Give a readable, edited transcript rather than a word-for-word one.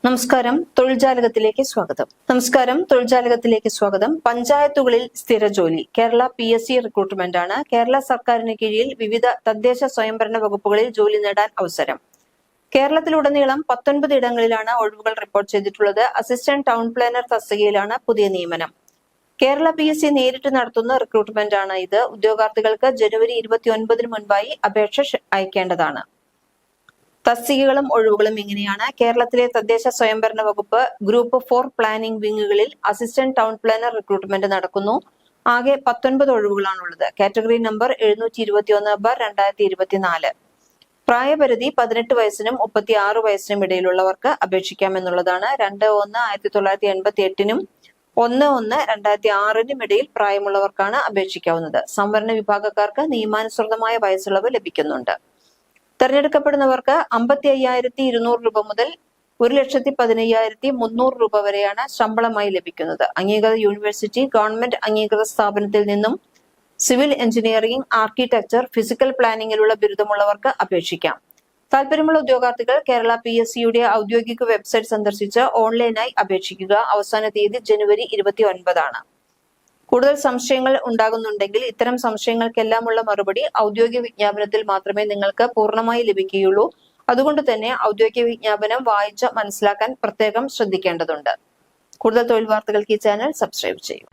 നമസ്കാരം, തൊഴിൽജാലകത്തിലേക്ക് സ്വാഗതം. പഞ്ചായത്തുകളിൽ സ്ഥിര ജോലി. കേരള PSC റിക്രൂട്ട്മെന്റ് ആണ്. കേരള സർക്കാരിന് കീഴിൽ വിവിധ തദ്ദേശ സ്വയംഭരണ വകുപ്പുകളിൽ ജോലി നേടാൻ അവസരം. കേരളത്തിലുടനീളം 19 ഇടങ്ങളിലാണ് ഒഴിവുകൾ റിപ്പോർട്ട് ചെയ്തിട്ടുള്ളത്. അസിസ്റ്റന്റ് ടൗൺ പ്ലാനർ തസ്തികയിലാണ് പുതിയ നിയമനം. കേരള PSC നേരിട്ട് നടത്തുന്ന റിക്രൂട്ട്മെന്റ് ആണ് ഇത്. ഉദ്യോഗാർത്ഥികൾക്ക് ജനുവരി 29 മുൻപായി അപേക്ഷ അയക്കേണ്ടതാണ്. തസ്തികകളും ഒഴിവുകളും ഇങ്ങനെയാണ്. കേരളത്തിലെ തദ്ദേശ സ്വയംഭരണ വകുപ്പ് ഗ്രൂപ്പ് 4 പ്ലാനിംഗ് വിങ്ങുകളിൽ അസിസ്റ്റന്റ് ടൗൺ പ്ലാനർ റിക്രൂട്ട്മെന്റ് നടക്കുന്നു. ആകെ 19 ഒഴിവുകളാണുള്ളത്. Category number 724/2024. പ്രായപരിധി 18 വയസ്സിനും 36 വയസ്സിനും ഇടയിലുള്ളവർക്ക് അപേക്ഷിക്കാമെന്നുള്ളതാണ്. 2/1/1988 1/1/2006 ഇടയിൽ പ്രായമുള്ളവർക്കാണ് അപേക്ഷിക്കാവുന്നത്. സംവരണ വിഭാഗക്കാർക്ക് നിയമാനുസൃതമായ വയസ്സിളവ് ലഭിക്കുന്നുണ്ട്. തെരഞ്ഞെടുക്കപ്പെടുന്നവർക്ക് 55,200 രൂപ മുതൽ 1,15,300 രൂപ വരെയാണ് ശമ്പളമായി ലഭിക്കുന്നത്. അംഗീകൃത യൂണിവേഴ്സിറ്റി, ഗവൺമെന്റ് അംഗീകൃത സ്ഥാപനത്തിൽ നിന്നും സിവിൽ എഞ്ചിനീയറിംഗ്, ആർക്കിടെക്ചർ, ഫിസിക്കൽ പ്ലാനിങ്ങിലുള്ള ബിരുദമുള്ളവർക്ക് അപേക്ഷിക്കാം. താല്പര്യമുള്ള ഉദ്യോഗാർത്ഥികൾ കേരള PSCയുടെ ഔദ്യോഗിക വെബ്സൈറ്റ് സന്ദർശിച്ച് ഓൺലൈനായി അപേക്ഷിക്കുക. അവസാന തീയതി ജനുവരി 29 ആണ്. കൂടുതൽ സംശയങ്ങൾ ഉണ്ടാകുന്നുണ്ടെങ്കിൽ ഇത്തരം സംശയങ്ങൾക്കെല്ലാമുള്ള മറുപടി ഔദ്യോഗിക വിജ്ഞാപനത്തിൽ മാത്രമേ നിങ്ങൾക്ക് പൂർണ്ണമായി ലഭിക്കുകയുള്ളൂ. അതുകൊണ്ട് തന്നെ ഔദ്യോഗിക വിജ്ഞാപനം വായിച്ച് മനസ്സിലാക്കാൻ പ്രത്യേകം ശ്രദ്ധിക്കേണ്ടതുണ്ട്. കൂടുതൽ തൊഴിൽ വാർത്തകൾക്ക് ഈ ചാനൽ സബ്സ്ക്രൈബ് ചെയ്യൂ.